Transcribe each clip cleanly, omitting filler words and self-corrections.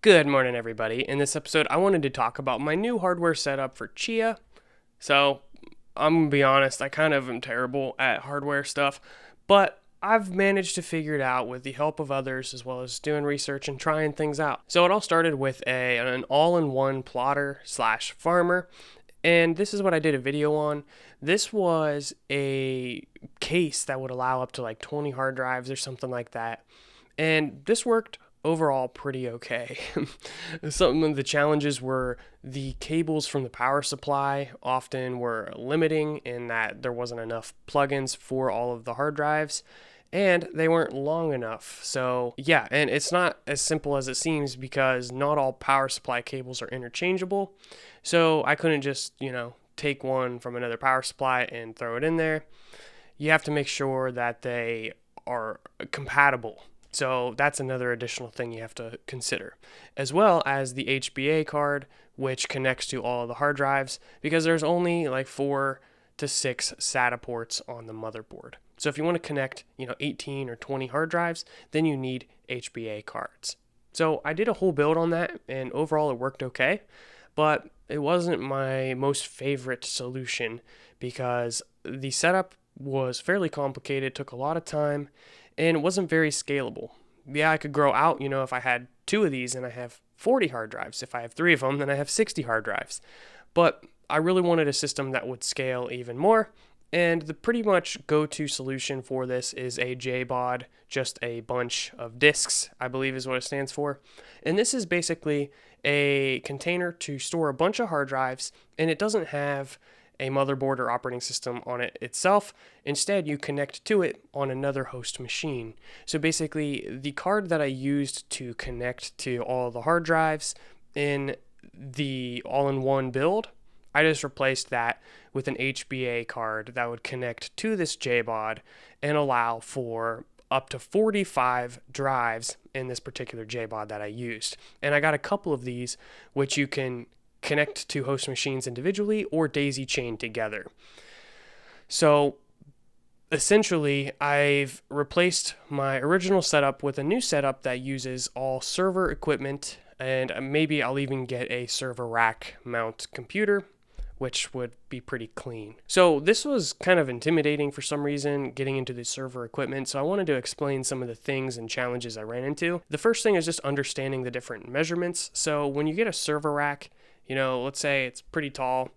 Good morning, everybody. In this episode, I wanted to talk about my new hardware setup for Chia. So, I'm gonna be honest, I kind of am terrible at hardware stuff, but I've managed to figure it out with the help of others as well as doing research and trying things out. So, it all started with an all in one plotter slash farmer, and this is what I did a video on. This was a case that would allow up to like 20 hard drives or something like that. And this worked overall pretty okay. Some of the challenges were the cables from the power supply often were limiting in that there wasn't enough plugins for all of the hard drives and they weren't long enough. So, yeah, and it's not as simple as it seems because not all power supply cables are interchangeable. So, I couldn't just, take one from another power supply and throw it in there. You have to make sure that they are compatible. So that's another additional thing you have to consider, as well as the HBA card, which connects to all of the hard drives, because there's only like 4 to 6 SATA ports on the motherboard. So if you want to connect, 18 or 20 hard drives, then you need HBA cards. So I did a whole build on that, and overall it worked okay, but it wasn't my most favorite solution because the setup was fairly complicated, took a lot of time, and it wasn't very scalable. Yeah, I could grow out, if I had 2 of these and I have 40 hard drives. If I have 3 of them, then I have 60 hard drives. But I really wanted a system that would scale even more, and the pretty much go-to solution for this is a JBOD, just a bunch of disks, I believe is what it stands for. And this is basically a container to store a bunch of hard drives, and it doesn't have a motherboard or operating system on it itself. Instead, you connect to it on another host machine. So basically, the card that I used to connect to all the hard drives in the all-in-one build, I just replaced that with an HBA card that would connect to this JBOD and allow for up to 45 drives in this particular JBOD that I used. And I got a couple of these, which you can connect to host machines individually or daisy chain together. So essentially, I've replaced my original setup with a new setup that uses all server equipment, and maybe I'll even get a server rack mount computer, which would be pretty clean. So this was kind of intimidating for some reason, getting into the server equipment, so I wanted to explain some of the things and challenges I ran into. The first thing is just understanding the different measurements. So when you get a server rack, let's say it's pretty tall,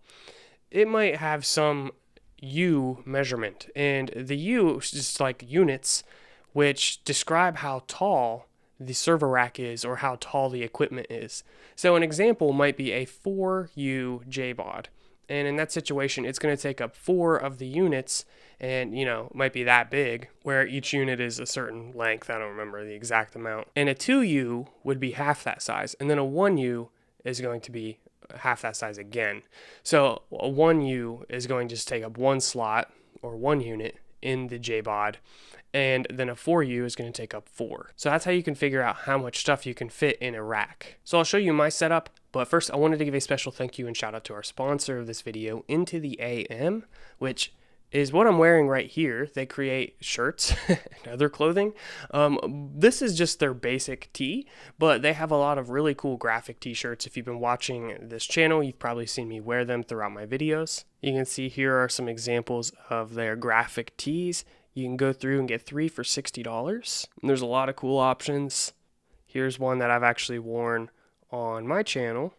it might have some U measurement, and the U is just like units, which describe how tall the server rack is or how tall the equipment is. So an example might be a 4U JBOD, and in that situation, it's going to take up 4 of the units, and might be that big, where each unit is a certain length. I don't remember the exact amount. And a 2U would be half that size, and then a 1U is going to be half that size again. So a 1U is going to just take up 1 slot or 1 unit in the JBOD, and then a 4U is going to take up 4. So that's how you can figure out how much stuff you can fit in a rack. So I'll show you my setup, but first I wanted to give a special thank you and shout out to our sponsor of this video, Into the AM, which is what I'm wearing right here. They create shirts and other clothing. This is just their basic tee, but they have a lot of really cool graphic t-shirts. If you've been watching this channel, you've probably seen me wear them throughout my videos. You can see here are some examples of their graphic tees. You can go through and get 3 for $60. And there's a lot of cool options. Here's one that I've actually worn on my channel.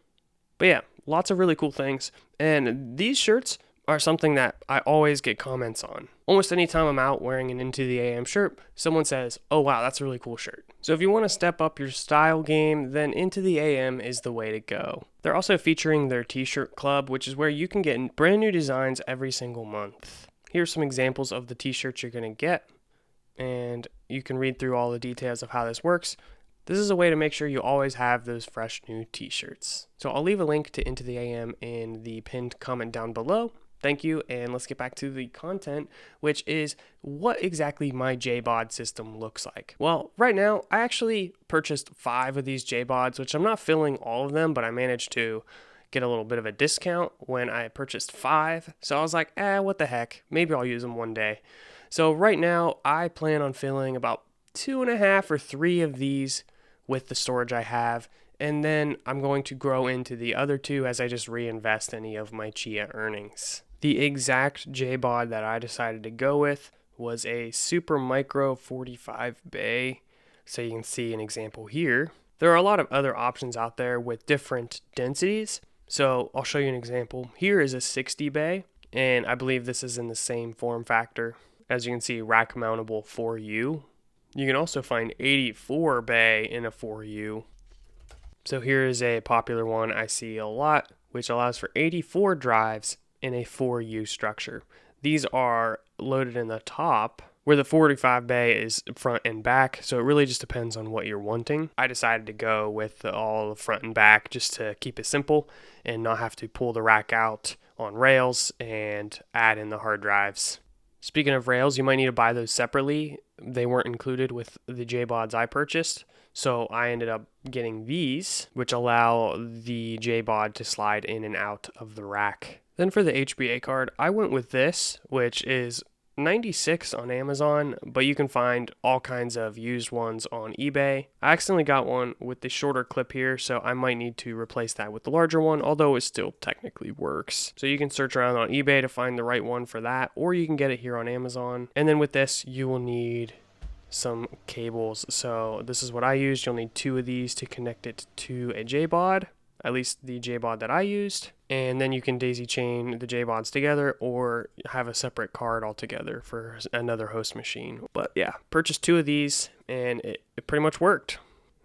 But yeah, lots of really cool things. And these shirts are something that I always get comments on. Almost anytime I'm out wearing an Into the AM shirt, someone says, "Oh wow, that's a really cool shirt." So if you want to step up your style game, then Into the AM is the way to go. They're also featuring their t-shirt club, which is where you can get brand new designs every single month. Here's some examples of the t-shirts you're going to get, and you can read through all the details of how this works. This is a way to make sure you always have those fresh new t-shirts. So I'll leave a link to Into the AM in the pinned comment down below. Thank you, and let's get back to the content, which is what exactly my JBOD system looks like. Well, right now, I actually purchased 5 of these JBODs, which I'm not filling all of them, but I managed to get a little bit of a discount when I purchased 5. So I was like, what the heck, maybe I'll use them one day. So right now, I plan on filling about 2.5 or 3 of these with the storage I have, and then I'm going to grow into the other two as I just reinvest any of my Chia earnings. The exact J-Bod that I decided to go with was a Super Micro 45 bay. So you can see an example here. There are a lot of other options out there with different densities. So I'll show you an example. Here is a 60 bay, and I believe this is in the same form factor. As you can see, rack mountable 4U. You can also find 84 bay in a 4U. So here is a popular one I see a lot, which allows for 84 drives in a 4U structure. These are loaded in the top, where the 45 bay is front and back, so it really just depends on what you're wanting. I decided to go with all the front and back just to keep it simple and not have to pull the rack out on rails and add in the hard drives. Speaking of rails, you might need to buy those separately. They weren't included with the J-Bods I purchased, so I ended up getting these, which allow the J-Bod to slide in and out of the rack. Then for the HBA card, I went with this, which is $96 on Amazon, but you can find all kinds of used ones on eBay. I accidentally got one with the shorter clip here, so I might need to replace that with the larger one, although it still technically works. So you can search around on eBay to find the right one for that, or you can get it here on Amazon. And then with this, you will need some cables. So this is what I used. You'll need 2 of these to connect it to a J-Bod, at least the J-Bod that I used. And then you can daisy chain the J-Bods together or have a separate card altogether for another host machine. But yeah, purchased 2 of these and it pretty much worked.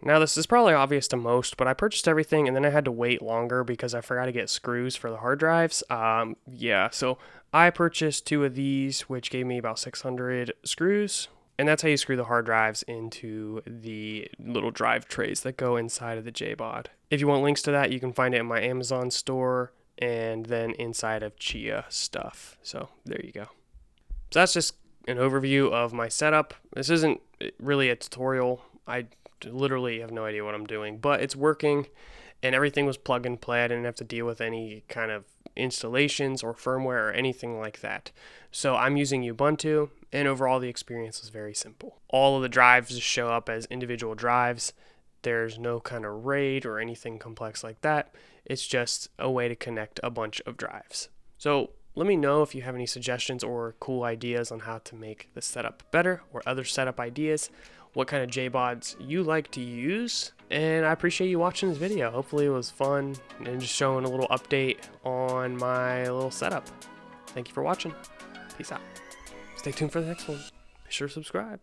Now this is probably obvious to most, but I purchased everything and then I had to wait longer because I forgot to get screws for the hard drives. So I purchased 2 of these, which gave me about 600 screws. And that's how you screw the hard drives into the little drive trays that go inside of the J-Bod. If you want links to that, you can find it in my Amazon store and then inside of Chia stuff. So there you go. So that's just an overview of my setup. This isn't really a tutorial. I literally have no idea what I'm doing, but it's working and everything was plug and play. I didn't have to deal with any kind of installations or firmware or anything like that. So I'm using Ubuntu, and overall the experience was very simple. All of the drives just show up as individual drives. There's no kind of RAID or anything complex like that. It's just a way to connect a bunch of drives. So let me know if you have any suggestions or cool ideas on how to make the setup better or other setup ideas, what kind of J-Bods you like to use. And I appreciate you watching this video. Hopefully it was fun and just showing a little update on my little setup. Thank you for watching. Peace out. Stay tuned for the next one. Be sure to subscribe.